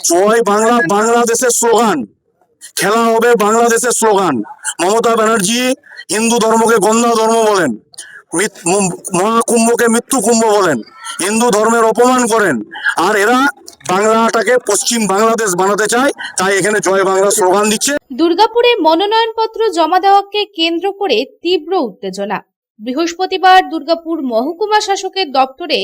জয় বাংলা বাংলাদেশের স্লোগান, খেলা হবে বাংলাদেশের স্লোগান। মমতা ব্যানার্জি হিন্দু ধর্মকে গন্ধা ধর্ম বলেন, মহাকুম্ভকে মৃত্যু কুম্ভ বলেন, হিন্দু ধর্মের অপমান করেন, আর এরা বাংলাটাকে পশ্চিম বাংলাদেশ বানাতে চায়, তাই এখানে জয় বাংলা স্লোগান দিচ্ছে। দুর্গাপুরে মনোনয়নপত্র জমা দেওয়াকে কেন্দ্র করে তীব্র উত্তেজনা। বৃহস্পতিবার দুর্গাপুর মহকুমা শাসকের দপ্তরে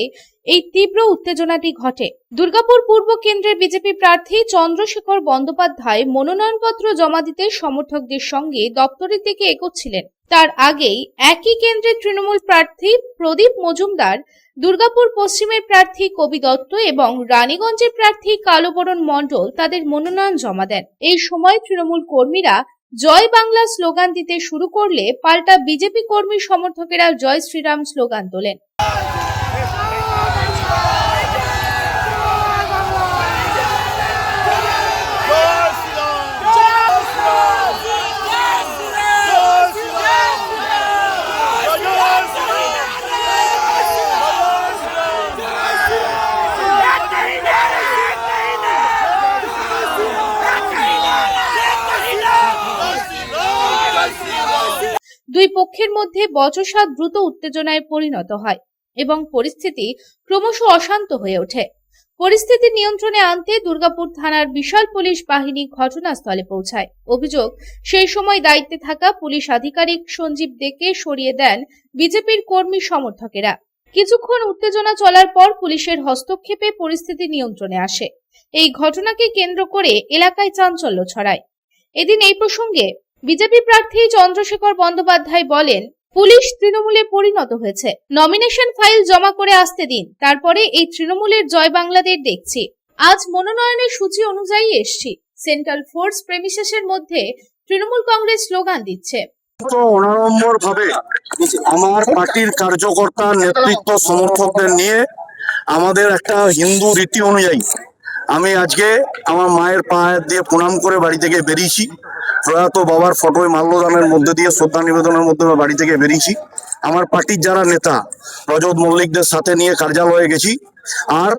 এই তীব্র উত্তেজনাটি ঘটে। দুর্গাপুর পূর্ব কেন্দ্রের বিজেপি প্রার্থী চন্দ্রশেখর বন্দ্যোপাধ্যায় মনোনয়নপত্র জমা দিতে সমর্থকদের সঙ্গে দপ্তরের দিকে এগোচ্ছিলেন। তার আগেই একই কেন্দ্রের তৃণমূল প্রার্থী প্রদীপ মজুমদার, দুর্গাপুর পশ্চিমের প্রার্থী কবি দত্ত এবং রানীগঞ্জের প্রার্থী কালোবরণ মণ্ডল তাদের মনোনয়ন জমা দেন। এই সময় তৃণমূল কর্মীরা জয় বাংলা স্লোগান দিতে শুরু করলে পাল্টা বিজেপি কর্মী সমর্থকেরা জয় শ্রীরাম স্লোগান তোলেন। দুই পক্ষের মধ্যে বচসা দ্রুত উত্তেজনায় পরিণত হয় এবং পরিস্থিতি ক্রমশ অশান্ত হয়ে ওঠে। পরিস্থিতি নিয়ন্ত্রণে আনতে দুর্গাপুর থানার বিশাল পুলিশ বাহিনী ঘটনাস্থলে পৌঁছায়। অভিযোগ, সেই সময় দায়িত্বে থাকা পুলিশ আধিকারিক সঞ্জীব দেকে সরিয়ে দেন বিজেপির কর্মী সমর্থকেরা। কিছুক্ষণ উত্তেজনা চলার পর পুলিশের হস্তক্ষেপে পরিস্থিতি নিয়ন্ত্রণে আসে। এই ঘটনাকে কেন্দ্র করে এলাকায় চাঞ্চল্য ছড়ায়। এদিন এই প্রসঙ্গে বিজেপি প্রার্থী চন্দ্রশেখর বন্দ্যোপাধ্যায় বলেন, পুলিশ তৃণমূলে পরিণত হয়েছে, নমিনেশন ফাইল জমা করে আসতে দিন, তারপরে এই তৃণমূলের জয় বাংলাদের দেখছি। আজ মনোনয়নের সূচি অনুযায়ী এসছি, সেন্ট্রাল ফোর্স প্রেমিসেসের মধ্যে তৃণমূল কংগ্রেস স্লোগান দিচ্ছে। অনাড়ম্বর ভাবে আমার পার্টির কার্যকর্তা নেতৃত্ব সমর্থকদের নিয়ে আমাদের একটা হিন্দু রীতি অনুযায়ী আমি আজকে আমার মায়ের পা দিয়ে প্রণাম করে বাড়ি থেকে বেরিয়েছি। প্রয়াত বাবার ফটোয় মাল্যদানের মধ্যে দিয়ে শ্রদ্ধা নিবেদনের মধ্যে বাড়ি থেকে বেরিয়েছি। আমার পার্টির যারা নেতা রজত মল্লিকদের সাথে নিয়ে কার্যালয়ে গেছি, আর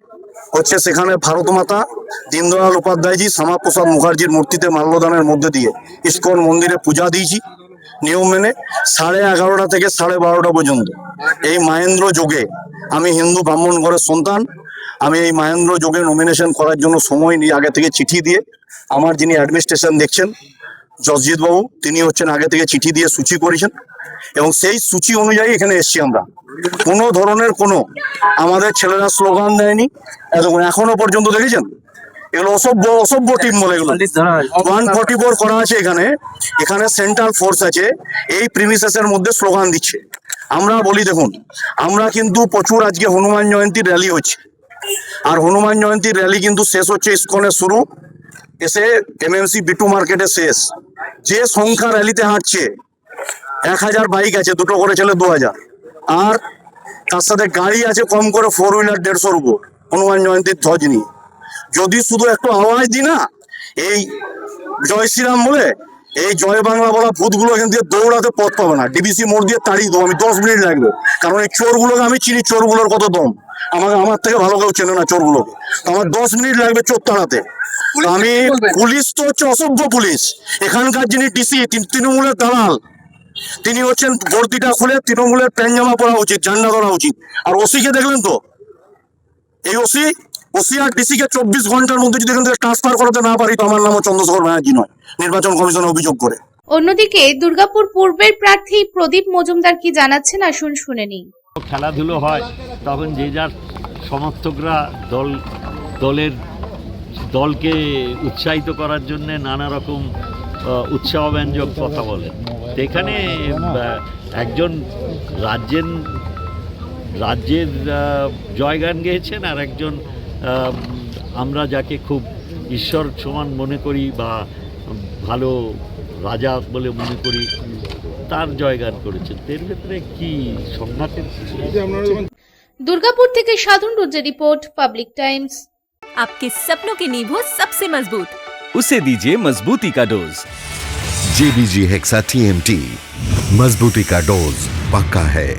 হচ্ছে সেখানে ভারত মাতা, দীনদয়াল উপাধ্যায়জি, শ্যামাপ্রসাদ মুখার্জির মূর্তিতে মাল্যদানের মধ্যে দিয়ে ইস্কন মন্দিরে পূজা দিয়েছি নিয়ম মেনে 11:30 থেকে 12:30 পর্যন্ত। এই মাহেন্দ্র যোগে, আমি হিন্দু ব্রাহ্মণ ঘরের সন্তান, আমি এই মাহেন্দ্র যোগে নমিনেশন করার জন্য সময় নিয়ে আগে থেকে চিঠি দিয়ে আমার যিনি অ্যাডমিনিস্ট্রেশন দেখছেন জসজিৎ বাবু, তিনি হচ্ছেন আগে থেকে চিঠি দিয়ে সূচি করেছেন এবং সেই সূচি অনুযায়ী এখানে এসছি। আমরা কোনো ধরনের কোনো আমাদের ছেলেরা স্লোগান দেয়নি এখনো পর্যন্ত। দেখেছেন এগুলো অসভ্য টিম বলে, এগুলো 144 করা আছে এখানে। এখানে সেন্ট্রাল ফোর্স আছে, এই প্রিমিসেসের মধ্যে স্লোগান দিচ্ছে। আমরা বলি দেখুন, আমরা কিন্তু প্রচুর আজকে হনুমান জয়ন্তীর র্যালি হচ্ছে, আর হনুমান জয়ন্তীর র্যালি কিন্তু শেষ হচ্ছে ইস্কনের শুরু, এসে এমএমসি বিটু মার্কেটে শেষ। যে সংখ্যা র্যালিতে হাঁটছে, 1000 বাইক আছে, দুটো করে চলে 2000, আর তার সাথে গাড়ি আছে কম করে 4 হুইলার 150-র উপর হনুমান জয়ন্তীর ধ্বজ নিয়ে। যদি শুধু একটু আওয়াজ দিই না, এই জয় শ্রীরাম বলে এই জয় বাংলা বলা ভূতগুলো এখান থেকে দৌড়াতে পথ পাবে না। ডিবিসি মোড় দিয়ে তাড়িয়ে দেবো আমি, 10 মিনিট লাগবে, কারণ এই চোরগুলোকে আমি চিনি, চোরগুলোর কত দম। আমার থেকে ভালো কেউ চেনে না চোরগুলোকে, আমার 10 মিনিট লাগবে চোর তাড়াতে। আমি পুলিশ তো হচ্ছে অসভ্য পুলিশ। এখানকার যিনি ডিসি, তৃণমূলের দালাল, তিনি হচ্ছেন বর্দিটা খুলে তৃণমূলের প্যান্ট পরা উচিত, ঝান্ডা ধরা উচিত। আর ওসিকে দেখলেন তো, এই ওসি আর ডিসিকে 24 ঘন্টার মধ্যে যদি এখান থেকে ট্রান্সফার করাতে না পারি তো আমার নামও চন্দ্রশেখর ব্যানার্জি নয়, নির্বাচন কমিশনে অভিযোগ করে। অন্যদিকে দুর্গাপুর পূর্বের প্রার্থী প্রদীপ মজুমদার কি জানাচ্ছেন, আসুন শুনে নিই। খেলাধুলো হয় তখন যে যার সমর্থকরা দলকে উৎসাহিত করার জন্য নানা রকম উৎসাহব্যঞ্জক কথা বলেন। এখানে একজন রাজ্যের জয়গান গেয়েছেন, আর একজন আমরা যাকে খুব ঈশ্বর সমান মনে করি বা ভালো রাজা বলে মনে করি, তার জয়গান করেছেন। এর ক্ষেত্রে কি সংঘাতের? दुर्गापुर থেকে সাধন রুদ্রের রিপোর্ট, পাবলিক টাইমস। आपके सपनों की नींव हो सबसे मजबूत, उसे दीजिए मजबूती का डोज। JBG हेक्सा TMT, मजबूती का डोज पक्का है।